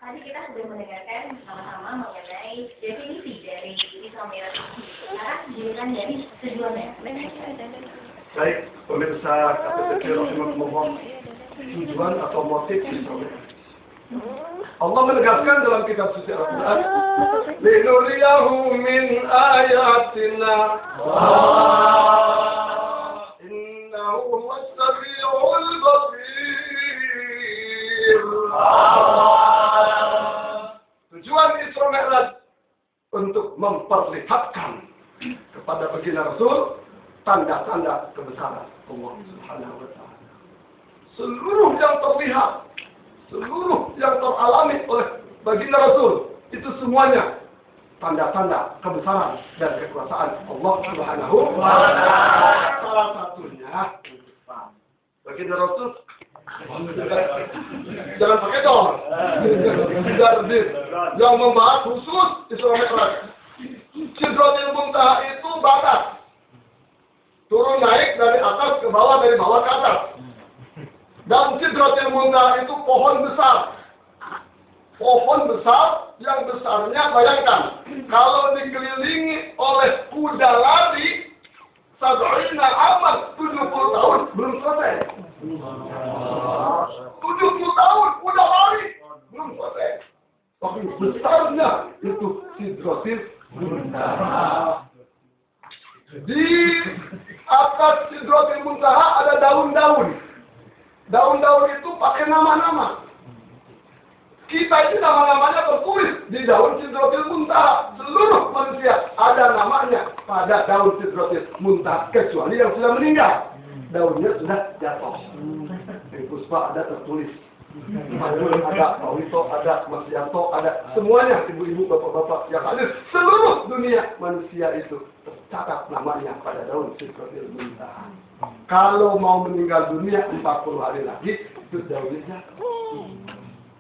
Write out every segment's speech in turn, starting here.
Tadi kita sudah mendengarkan sama-sama mengenai definisi dari Islam Mi'raj. Sekarang giliran dari tujuannya. Baik, pemirsa KPTV Rahimahullah, tujuan atau motif Islam. Allah menegaskan dalam kitab suci Al-Quran, "Linuriyahu min ayatina, innahu was-sami'ul basir." Tujuan Isra Mi'raj untuk memperlihatkan kepada baginda Rasul tanda-tanda kebesaran Allah Subhanahu wa Ta'ala. Seluruh yang terlihat, seluruh yang teralami oleh baginda Rasul itu semuanya tanda-tanda kebesaran dan kekuasaan Allah Subhanahu wa Ta'ala. Salah satunya baginda Rasul jangan pakai dong. Yang membahas khusus Isra Mi'raj. Sidratul Muntaha itu batas. Turun naik dari atas ke bawah, dari bawah ke atas. Dan Sidratul Muntaha itu pohon besar. Pohon besar yang besarnya bayangkan. Kalau dikelilingi oleh kuda lari, sab'ina aman, 70 tahun belum selesai. 70 tahun udah lari belum selesai. Tapi besarnya itu Sidratul Muntaha. Di atas Sidratul Muntaha ada daun-daun. Daun-daun itu pakai nama-nama. Kita itu nama-namanya tertulis di daun Sidratul Muntaha. Seluruh manusia ada namanya pada daun Sidratul Muntaha kecuali yang sudah meninggal. Daunnya sudah jatuh. Di Puspa ada tertulis. Majul ada, Pak Wito ada, Mas Yanto ada, semuanya ibu-ibu, bapak-bapak yang hadir seluruh dunia manusia itu tercatat namanya pada daun Sidratul Muntaha. Kalau mau meninggal dunia 40 hari lagi itu daunnya jatuh.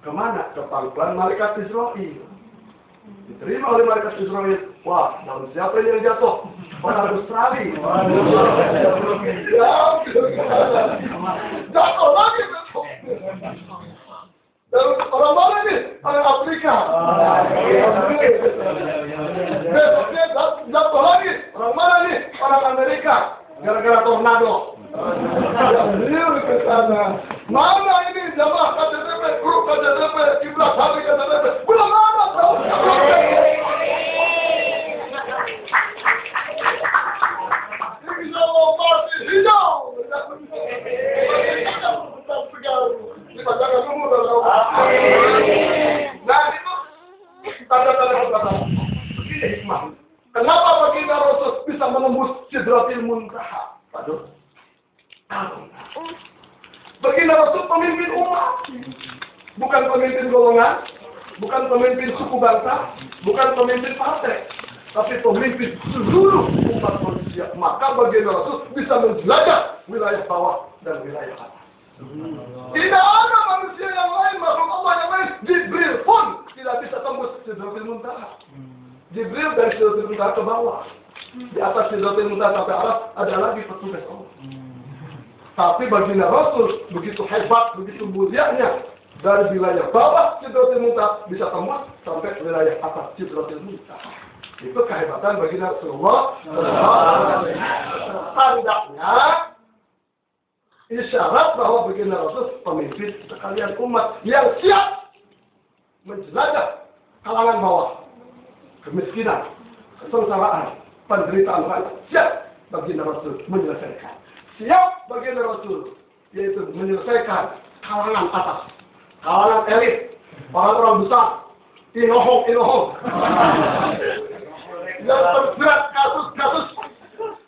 Kemana? Ke pangkuan malaikat Israel. Diterima oleh malaikat Israel. Wah, daun siapa yang jatuh? Orang Australia. Jatuh lagi. Daun orang mana nih? Orang Afrika. Besoknya jatuh lagi. Orang mana nih? Orang Amerika. Gara-gara tornado. Ke sana. Mana ini jamaah KTTP, grup KTTP, kiblat hati KTTP? Belum ada tahu. Insya Allah masih hijau. Dibacakan umur dan tahu. Nah itu tanda-tanda kebesaran. Begini hikmah. Kenapa baginda Rasul bisa menembus Sidratul Muntaha? Waduh. Baginda Rasul pemimpin umat. Bukan pemimpin golongan, bukan pemimpin suku bangsa, bukan pemimpin partai, tapi pemimpin seluruh umat manusia. Maka baginda Rasul bisa menjelajah wilayah bawah dan wilayah atas. Tidak ada manusia yang lain, makhluk Allah yang lain. Jibril pun tidak bisa tembus Sidratul Muntaha. Jibril dari Sidratul Muntaha ke bawah. Di atas Sidratul Muntaha sampai atas ada lagi petugas Allah. Tapi baginda Rasul begitu hebat, begitu mulianya. Dari wilayah bawah Sidratul Muntaha bisa tembus sampai wilayah atas Sidratul Muntaha. Itu kehebatan baginda Rasulullah. Tandanya isyarat bahwa baginda Rasul pemimpin sekalian umat yang siap menjelajah kalangan bawah, kemiskinan, kesengsaraan, penderitaan rakyat. Siap baginda Rasul menyelesaikan. Siap baginda Rasul yaitu menyelesaikan kalangan atas, kalangan elit, orang-orang besar, inohong. Yang terjerat kasus-kasus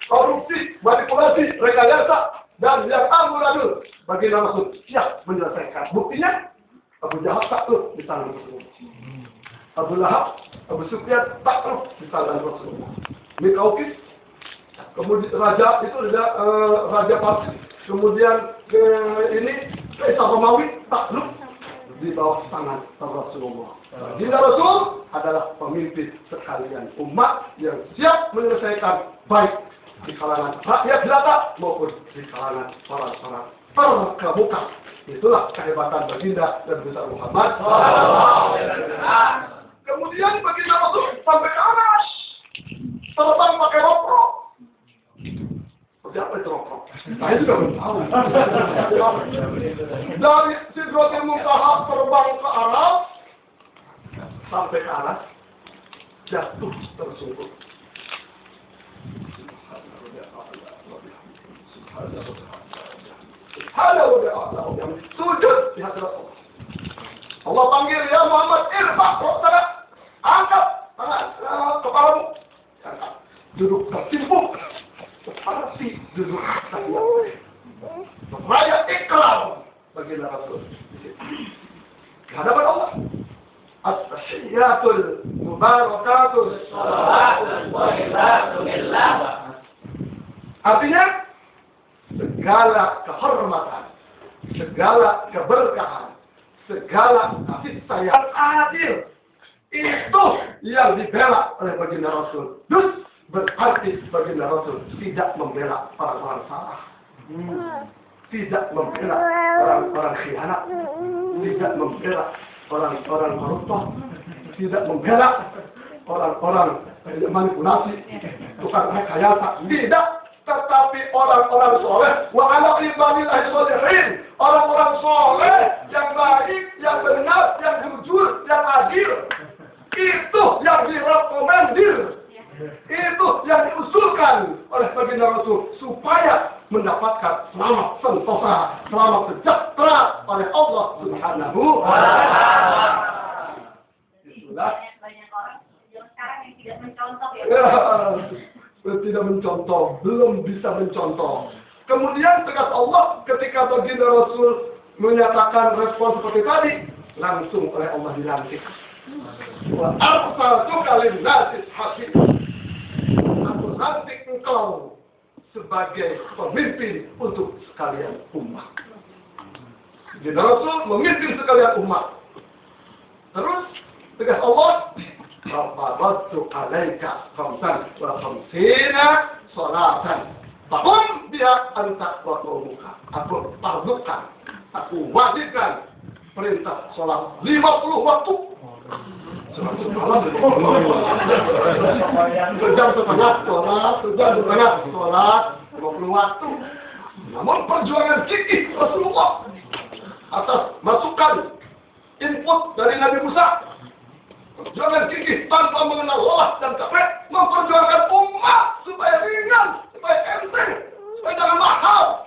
korupsi, manipulasi, rekayasa, dan yang amburadul baginda Rasul siap menyelesaikan. Buktinya Abu Jahal takluk di tangan Rasulullah. Abu Lahab, Abu Sufyan takluk di tangan Rasulullah. Mikaukis, kemudian raja itu ada raja Parsi, kemudian ini Kaisar Romawi takluk di bawah tangan Rasulullah. Baginda Rasul adalah pemimpin sekalian umat yang siap menyelesaikan baik di kalangan rakyat jelata maupun di kalangan para terkemuka Itulah kehebatan baginda dan besar Muhammad. Kemudian baginda Rasul sampai ke atas, terbang pakai roprok. Seperti apa itu roprok? Saya juga belum tahu. Dari Sidratul Muntaha terbang ke atas, sampai ke atas, jatuh tersungkur. Sujud di hadapan Allah. Allah panggil, ya Muhammad, irfa' ra'saka, angkat tangan kepalamu, angkat, duduk tertimpuk, seperti duduk tahiyat. Raya ikram bagi Rasul di hadapan Allah. At-tahiyyatul mubarakatul salawatul thayyibatu lillah. Artinya segala kehormatan, segala keberkahan, segala kasih sayang adil itu yang dibela oleh baginda Rasul. Dus berarti baginda Rasul tidak membela orang-orang salah, tidak membela orang-orang khianat, tidak membela orang-orang koruptor, tidak membela orang-orang manipulasi, tukang rekayasa, tidak. Tetapi orang-orang soleh, wa ala ibadillahi sholihin, orang-orang soleh yang baik, yang benar, yang jujur, yang adil, itu yang direkomendir, itu yang diusulkan oleh baginda Rasul supaya mendapatkan selamat sentosa, selamat sejahtera oleh Allah Subhanahu wa Ta'ala. Itulah Banyak orang sekarang yang tidak mencontoh ya. Tidak mencontoh, belum bisa mencontoh. Kemudian tegas Allah ketika baginda Rasul menyatakan respon seperti tadi, langsung oleh Allah dilantik. Wa arsaltuka lin-nasi hasiban. Aku lantik engkau sebagai pemimpin untuk sekalian umat. Baginda Rasul memimpin sekalian umat. Terus tegas Allah, Rabbatu alaika khamsan wa khamsina salatan. Faqum biha anta wa qaumuka. Aku fardukan, aku wajibkan perintah salat 50 waktu. Sejam setengah salat 50 waktu. Namun perjuangan gigih Rasulullah atas masukan input dari Nabi Musa. Jangan gigih tanpa mengenal lelah dan capek, memperjuangkan umat supaya ringan, supaya enteng, supaya jangan mahal,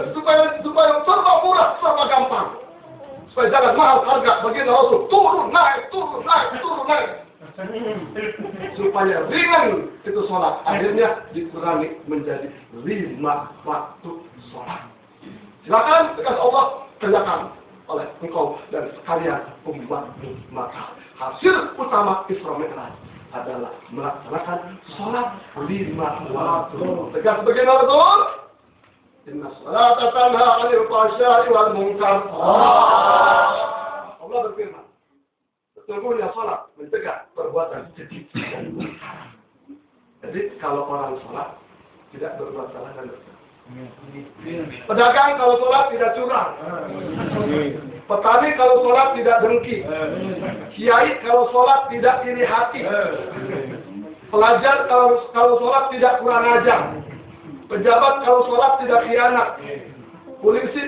supaya serba murah, serba gampang, supaya jangan mahal harga. Baginda Rasul turun naik, supaya ringan itu sholat. Akhirnya dikurangi menjadi 5 waktu sholat. Silakan tegas Allah kerjakan oleh engkau dan sekalian umatmu. Maka hasil utama Isra Mi'raj adalah melaksanakan sholat 5 waktu. Tegas baginda Rasul, inna sholata tanha 'anil fahsya'i wal munkar. Allah berfirman, sesungguhnya sholat mencegah perbuatan keji dan mungkar. Jadi kalau orang sholat tidak berbuat salah dan dosa. Pedagang kalau sholat tidak curang. Petani kalau sholat tidak dengki. Kiai kalau sholat tidak iri hati. Pelajar kalau sholat tidak kurang ajar. Pejabat kalau sholat tidak khianat. Polisi